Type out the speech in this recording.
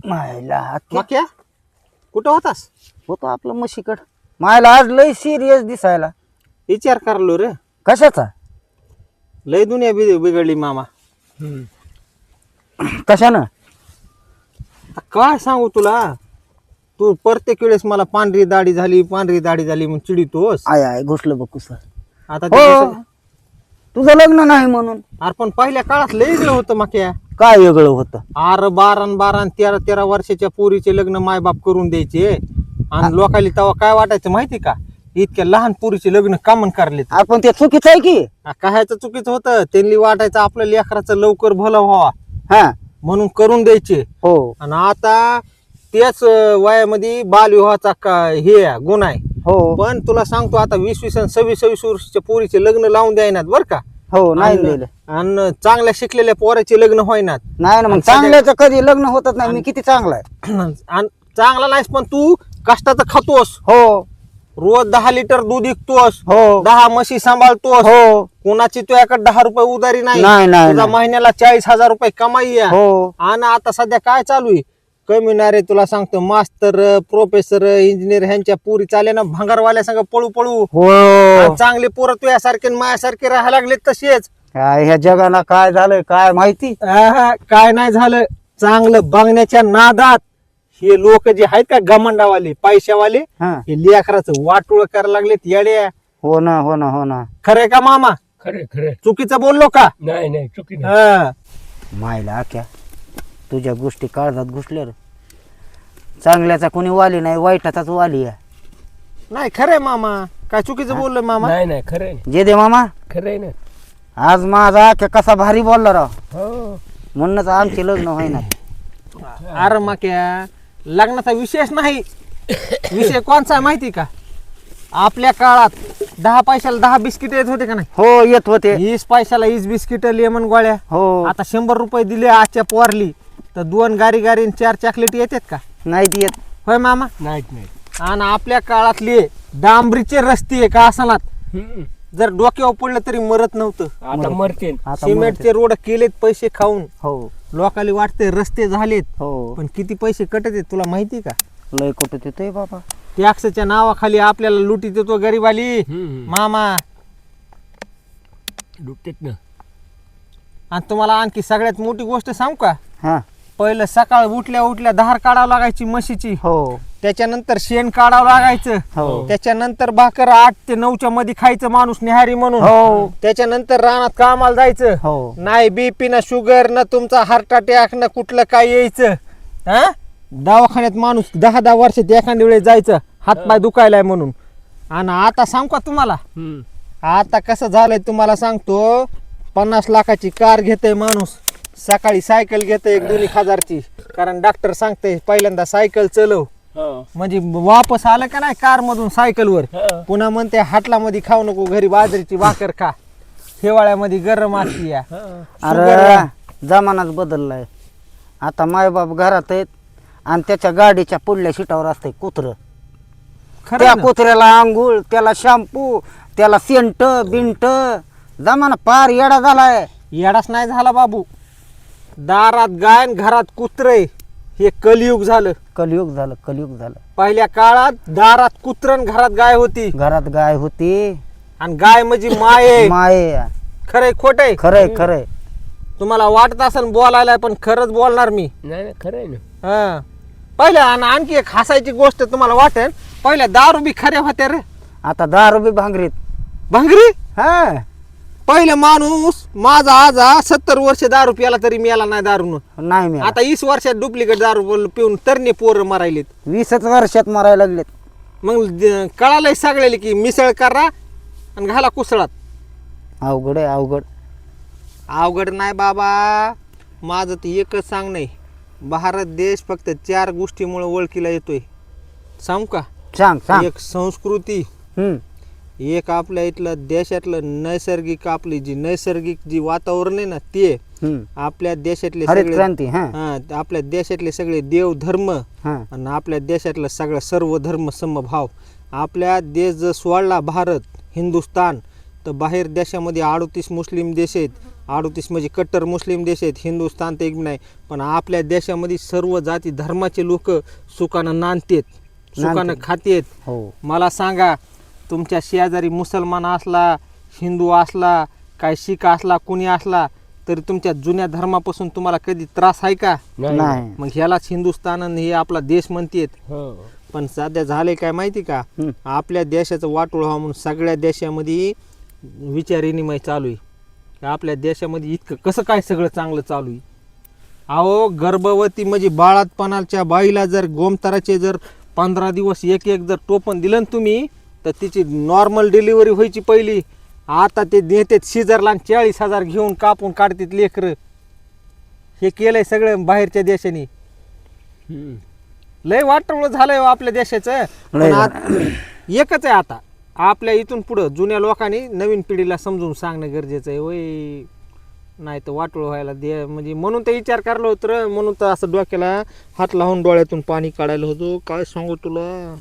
मायला मक्या कुठं होतास? होतो आपलं म्हशीकड. मायला आज लय सिरियस दिसायला. विचार करलो रे, कशाचा? लय दुनिया बिघडली मामा. कशानं? आता काय सांगू तुला, तू प्रत्येक वेळेस मला पांढरी दाढी झाली म्हणून चिडितोस. आय आय घुसलं बघ कुसं. आता हो ते तुझं लग्न नाही म्हणून. अरे पण पहिल्या काळात लय वेगळं होतं मक्या. काय वेगळं होतं? अरे 12 वर्षाच्या पोरीचे लग्न मायबाप करून द्यायचे आणि लोकांनी तेव्हा काय वाटायचं माहिती का, इतक्या लहान पोरीचे लग्न कामन करले. आपण ते चुकीचं आहे की. कायचं चुकीचं होतं, त्यांनी वाटायचं आपल्या लेकराचं लवकर भलं व्हावा हा म्हणून करून द्यायचे. हो आणि आता त्याच वयामध्ये बालविवाहाचा हे गुन्हा आहे. हो पण तुला सांगतो आता 20 आणि 26 वर्षाच्या पोरीचे लग्न लावून द्यायनात बर का. हो नाही आणि दिलं. आणि चांगल्या शिकलेल्या पोराचे लग्न होईनात. नाही ना मग चांगल्याचं कधी लग्न होतच नाही. मी किती चांगला आहे. आणि चांगला नाहीस पण तू कष्टाचं खातोस. हो रोज 10 लिटर दूध विकतोस, हो 10 म्हशी सांभाळतोस. हो कुणाची तुझ्याकडे 10 रुपये उधारी नाही. नाही, नाही, तुझा नाही. महिन्याला 40,000 रुपये कमाई आहे. हो आणि आता सध्या काय चालू आहे, कमिनारे तुला सांगतो, मास्तर प्रोफेसर इंजिनियर ह्यांच्या पुरी चाले ना भंगारवाल्या संग पळू पळू. हो आणि चांगले पोरं तुझ्यासारखे माझ्यासारखे राहायला लागले तसेच. काय ह्या जगाला काय झालंय काय माहिती. काय नाही झालं, चांगलं बघण्याच्या नादात हे लोक जे आहेत का गमंडावाले पैशावाले, हा हे लेकराचं वाटोळ करायला लागलेत येड्या. हो ना हो ना हो ना. खरे का मामा? खरे खरे चुकीचं बोललो का? नाही चुकी नाही. हा. मायला आख्या तुझ्या गोष्टी काळजात घुसल्या रे. चांगल्याचा कोणी वाली नाही, वाईटाचाच वाली आहे. नाही खरे मामा, काय चुकीचं बोललोय मामा? नाही खरे जे दे मामा. खरे ना. आज माझा आख्या कसा भारी बोलला राव. हो म्हणूनच आमचे लग्न होईना. अरे मक्या, लग्नाचा विषयच नाही. विषय कोणचा आहे माहिती का, आपल्या काळात 10 पैशाला 10 बिस्किट येत होते का नाही? हो येत होते. 20 पैशाला 20 बिस्किट लेमन गोळ्या. हो आता 100 रुपये दिले आजच्या पोरली तर 2 गारी 4 चॉकलेट येतात का? नाही येत. होय मामा. नाही. आणि आपल्या काळातले डांबरीचे रस्ते का असणार, हम्म. जर डोक्यावर पडलं तरी मरत नव्हतं. आता मरते. आता सिमेंटचे रोड केलेत पैसे खाऊन. हो लोकांना वाटते रस्ते झालेत, हो पण किती पैसे कटत आहेत तुला माहिती का? लय कुठं येतोय बाबा. टॅक्सच्या नावाखाली आपल्याला लुटीत येतो गरीबाली. मामा, डुबतेत ना. आणि तुम्हाला आणखी सगळ्यात मोठी गोष्ट सांगू का, हा पहिलं सकाळ उठल्या धार काढावं लागायची म्हशीची. हो त्याच्यानंतर शेण काढावं लागायचं. हो त्याच्यानंतर भाकर 8 ते 9च्या मध्ये खायचं माणूस निहारी म्हणून. हो त्याच्यानंतर रानात कामाला जायचं. हो नाही बीपी ना शुगर ना तुमचा हार्ट अटॅक ना कुठलं काय यायचं. हा, दवाखान्यात माणूस 10 वर्षात एखाद्या वेळेस जायचं हातपाय दुखायलाय म्हणून. आणि आता सांगू का तुम्हाला, आता कसं झालंय तुम्हाला सांगतो, 50 लाखाची कार घेतोय माणूस, सकाळी सायकल घेतोय 1,000-2,000ची, कारण डॉक्टर सांगते पहिल्यांदा सायकल चलव. म्हणजे वापस आलं का नाही कार मधून सायकलवर, पुन्हा म्हणते हाटलामध्ये खाऊ नको, घरी बाजरीची भाकर खा, हिवाळ्यामध्ये गरम असती या. अरे जमानाच बदललाय. आता मायबाप घरात आहेत आणि त्याच्या गाडीच्या पुढल्या सीटावर असतंय कुत्र. खरं त्या ना? कुत्र्याला आंघोळ, त्याला शॅम्पू, त्याला सेंट बिंट. जमाना पार येडा झालाय. येडाच नाही झाला बाबू. दारात गाय आणि घरात कुत्रे, हे कलियुग झालं. कलियुग झालं कलियुग झालं. पहिल्या काळात दारात कुत्र आणि घरात गाय होती. घरात गाय होती. आणि गाय म्हणजे माये. माये. खरंय खोटंय? खरंय खरंय. तुम्हाला वाटत असेल बोलायला, पण खरंच बोलणार मी. नाही खरं ना. हा. पहिल्या आणि आणखी एक हसायची गोष्ट तुम्हाला वाटेल, पहिल्या दारू बी खऱ्या होत्या रे. आता दारू बी भांगरीत. भांगरी. हा पहिले माणूस माझा आजा 70 वर्ष दारू प्याला तरी मेला नाही दारू. नाही मी आता 20 वर्षात डुप्लिकेट दारू पिऊन तरणे पोरं मारायलेत. 20च वर्षात मरायला लागलेत. मग कळालंय सगळ्याला की मिसळ करा आणि घाला कुसळात. अवघड आहे अवघड. अवघड नाही बाबा, माझं तर एकच सांग नाही, भारत देश फक्त 4 गोष्टीमुळे ओळखीला येतोय. सांगू का? सांग सांग. एक संस्कृती, एक आपल्या इथलं देशातलं नैसर्गिक, आपली जी नैसर्गिक जी वातावरण आहे ना ते, आपल्या देशातले हरित सगळे क्रांती. हा आपल्या देशातले सगळे देव धर्म हा आणि आपल्या देशातला सगळा सर्व धर्म समभाव. आपल्या देश जर सोडला भारत हिंदुस्तान, तर बाहेर देशामध्ये 38 मुस्लिम देश आहेत 38 म्हणजे कट्टर मुस्लिम देश आहेत, हिंदुस्थान तर एक नाही, पण आपल्या देशामध्ये सर्व जाती धर्माचे लोक सुखानं नांदतेत, सुखानं नांदतात. खातेत. हो मला सांगा, तुमच्या शेजारी मुसलमान असला, हिंदू असला, काय शीख असला, कुणी असला, तरी तुमच्या जुन्या धर्मापासून तुम्हाला कधी त्रास आहे का? नाही मग ह्यालाच हिंदुस्थान आणि हे आपला देश म्हणतेत. हो पण सध्या झाले काय माहिती का, हं. आपल्या देशाचं वाटोळ व्हावं म्हणून सगळ्या देशामध्ये विचार विनिमय चालू आहे. की आपल्या देशामध्ये इतकं कसं काय सगळं चांगलं चालू आहे. अहो गर्भवती म्हणजे बाळातपणाच्या बाईला जर गोमताराचे जर 15 दिवस एक एक जर टोपण दिलं ना तुम्ही, तर तिची नॉर्मल डिलिव्हरी व्हायची पहिली. आता ते देतात शिजरला 40,000 घेऊन कापून काढतात लेकरं. हे केलंय सगळं बाहेरच्या देशाने. हम्म. लय वाटोळ झालंय हो आपल्या देशाचं. पण लय एकच आहे आता, आपल्या इथून पुढं जुन्या लोकांनी नवीन पिढीला समजून सांगणं गरजेचं आहे. वय नाही तर वाटोळ व्हायला दे, म्हणजे म्हणून तर विचार करलो होतं, म्हणून तर असं डोक्याला हात लावून डोळ्यातून पाणी काढायला होतो. काय सांगू तुला.